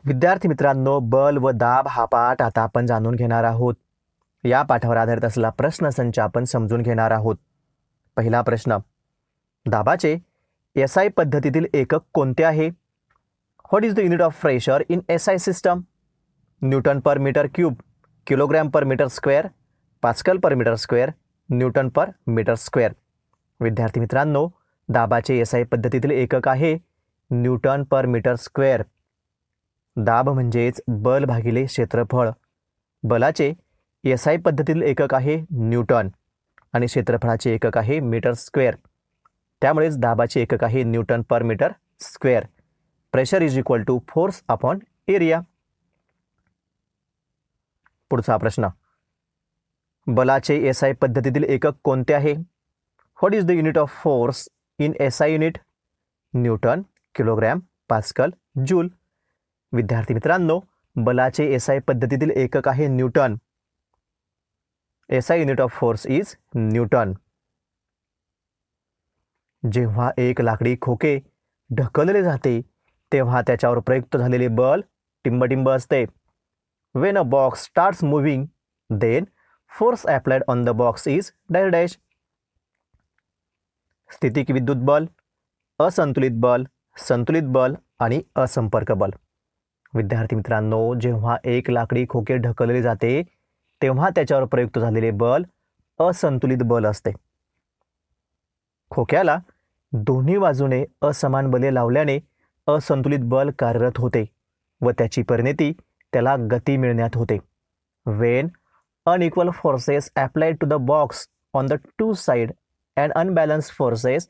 विद्यार्थी मित्रांनो, बल व दाब हा पाठ आता आपण जाणून घेणार आहोत. या पाठावर आधारित असलेला प्रश्नसंच आपण समजून घेणार आहोत. पहिला प्रश्न, दाबाचे एसआय पद्धतीतील एकक कोणते आहे? What is the unit of pressure in SI system? Newton per metre cube, kilogram per metre square, pascal per metre square, newton per metre square. विद्यार्थी मित्रांनो, दाबाचे एसआय पद्धतीतील एकक आहे न्यूटन पर मीटर स्क्वेअर. दाब म्हणजेच बल भागिले क्षेत्रफळ. बलाचे एसआय पद्धतीतील एकक आहे न्यूटन आणि क्षेत्रफळाचे एकक आहे मीटर स्क्वेअर. त्यामुळेच दाबाचे एकक आहे newton per metre square. Pressure is equal to force upon area. पुढचा प्रश्न, बलाचे एसआय पद्धतीतील एकक कोणते आहे? What is the unit of force in SI unit? Newton, kilogram, pascal, joule. विद्यार्थी मित्रांनो, बलाचे एसआय पद्धतीतील एकक आहे newton. SI unit of force is newton. जेव्हा एक लाकडी खोके ढकलले जाते तेव्हा त्याच्यावर प्रयुक्त झालेले बल टिंबटिंब असते. When a box starts moving, then force applied on the box is dash dash. स्थितिक विद्युत बल, असंतुलित बल, संतुलित बल आणि असंपर्क बल. विद्यार्थी मित्रांनो, जेव्हा एक लाकडी खोके ढकलले जाते तेव्हा त्याच्यावर प्रयुक्त झालेले बल असंतुलित बल असते. खोक्याला दोन्ही बाजूने असमान बले लावल्याने असंतुलित बल कार्यरत होते व त्याची परिणती त्याला गती मिळण्यात होते. When unequal forces applied to the box on the two sides and unbalanced forces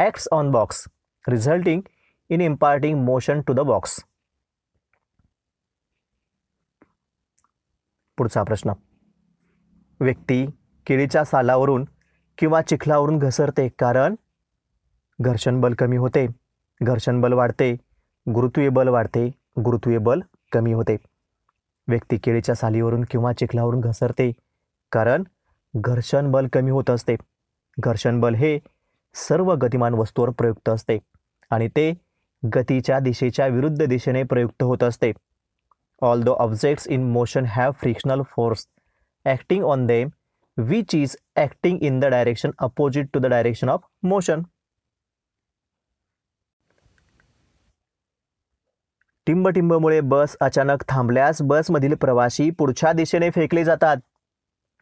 acts on box, resulting in imparting motion to the box. पुढचा प्रश्न, व्यक्ती केळीच्या सालावरून किंवा चिखलावरून घसरते कारण घर्षण बल कमी होते, घर्षण बल वाढते, गुरुत्वीय बल वाढते, गुरुत्वीय बल कमी होते. व्यक्ती केळीच्या सालीवरून किंवा चिखलावरून घसरते कारण घर्षण बल कमी होत असते. घर्षण बल हे सर्व गतिमान वस्तूवर प्रयुक्त असते आणि ते गतीच्या दिशेच्या विरुद्ध दिशेने प्रयुक्त होत असते. Although objects in motion have frictional force acting on them, which is acting in the direction opposite to the direction of motion. टिंबटिंबमुळे बस अचानक थांबल्यास बसमधील प्रवासी पुढच्या दिशेने फेकले जातात.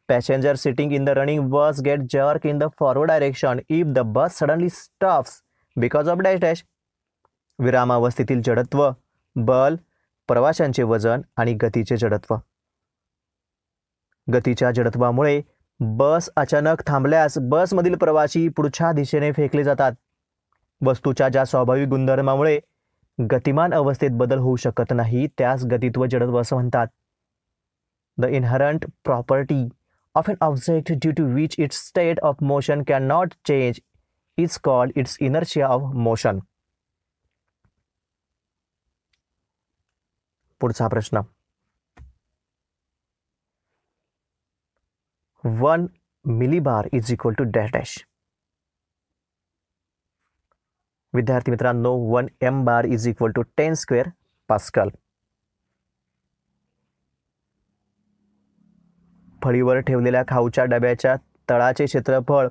Passenger sitting in the running bus get jerked in the forward direction if the bus suddenly stops because of dash dash. विरामावस्थेतील जडत्व, बल, प्रवाशांचे वजन आणि गतीचे जडत्व. गतीच्या जडत्वामुळे बस अचानक थांबल्यास बसमधील प्रवासी पुढच्या दिशेने फेकले जातात. वस्तूच्या ज्या स्वाभाविक गुणधर्मामुळे गतिमान अवस्थेत बदल होऊ शकत नाही त्यास गतित्व जडत्व असं म्हणतात. The inherent property of an object due to which its state of motion can not change is called its inertia of motion. पुढचा प्रश्न, 1 millibar is equal to dash dash. विद्यार्थी मित्रांनो, 1 m bar is equal to 10 square pascal. फळीवर ठेवलेल्या खाऊच्या डब्याच्या तळाचे क्षेत्रफळ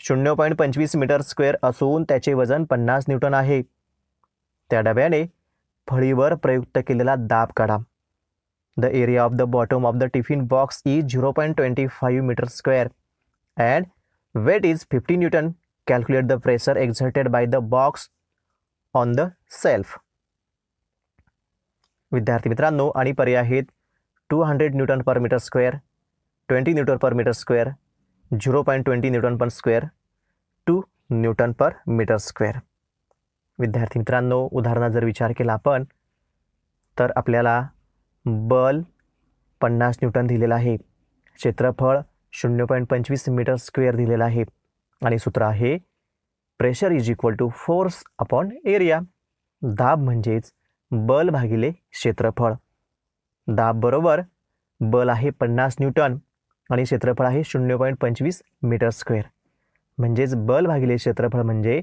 0.25 मीटर स्क्वेअर असून त्याचे वजन 50 न्यूटन आहे. त्या डब्याने फळीवर प्रयुक्त केलेला दाब काढा. The area of the bottom of the tiffin box is 0.25 metre square and weight is 50 newton. Calculate the pressure exerted by the box on the shelf. विद्यार्थी मित्रांनो, आणि पर्याय आहेत 200 newton per metre square, 20 newton per metre square, 0.20 newton per square, 2 newton per metre square. विद्यार्थी मित्रांनो, उदाहरणात जर विचार केला आपण तर आपल्याला बल 50 न्यूटन दिलेला आहे, क्षेत्रफळ 0.25 मीटर स्क्वेअर दिलेला आहे आणि सूत्र आहे pressure is equal to force upon area. दाब म्हणजेच बल भागिले क्षेत्रफळ. दाब बरोबर बल आहे 50 न्यूटन आणि क्षेत्रफळ आहे 0.25 मीटर स्क्वेअर. म्हणजेच बल भागिले क्षेत्रफळ म्हणजे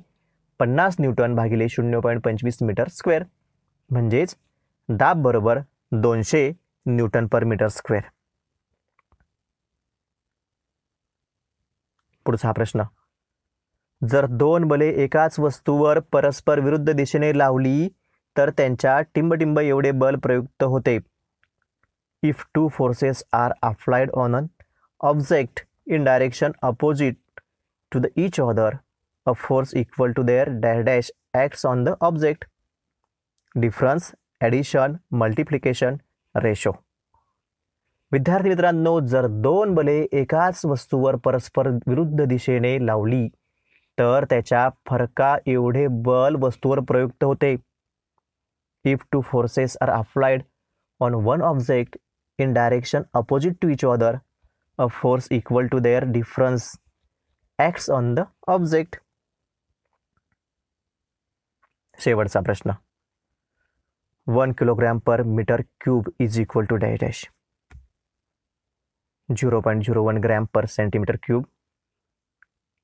50 न्यूटन भागिले 0.25 मीटर स्क्वेअर. म्हणजेच दाब बरोबर 200 न्यूटन पर मीटर स्क्वेअर. पुढचा प्रश्न, जर दोन बले एकाच वस्तूवर परस्पर विरुद्ध दिशेने लावली तर त्यांच्या टिंबटिंब एवढे बल प्रयुक्त होते. If two forces are applied on an object in direction opposite to the each other, a force equal to their dash dash acts on the object. Difference, addition, multiplication, ratio. विद्यार्थी मित्रांनो, जर दोन बले एकाच वस्तूवर परस्पर विरुद्ध दिशेने लावली तर त्याच्या फरका एवढे बल वस्तूवर प्रयुक्त होते. If two forces are applied on one object in direction opposite to each other, a force equal to their difference acts on the object. शेवटचा प्रश्न, 1 kilogram per metre cube is equal to dash dash. 0.01 gram per centimetre cube,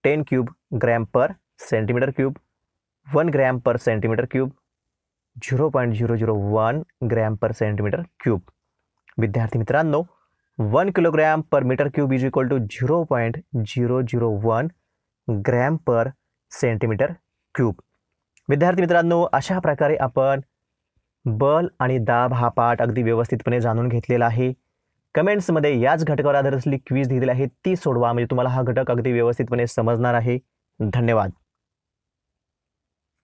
10 cube gram per centimetre cube, 1 gram per centimetre cube, 0.001 gram per centimetre cube. विद्यार्थी मित्रांनो, 1 kilogram per metre cube is equal to 0.001 gram per centimetre cube. विद्यार्थी मित्रांनो, अशा प्रकारे आपण बल आणि दाब हा पाठ अगदी व्यवस्थितपणे जाणून घेतलेला आहे. कमेंट्समध्ये याच घटकावर आधारित असलेली क्विज दिलेली आहे, ती सोडवा, म्हणजे तुम्हाला हा घटक अगदी व्यवस्थितपणे समजणार आहे. धन्यवाद.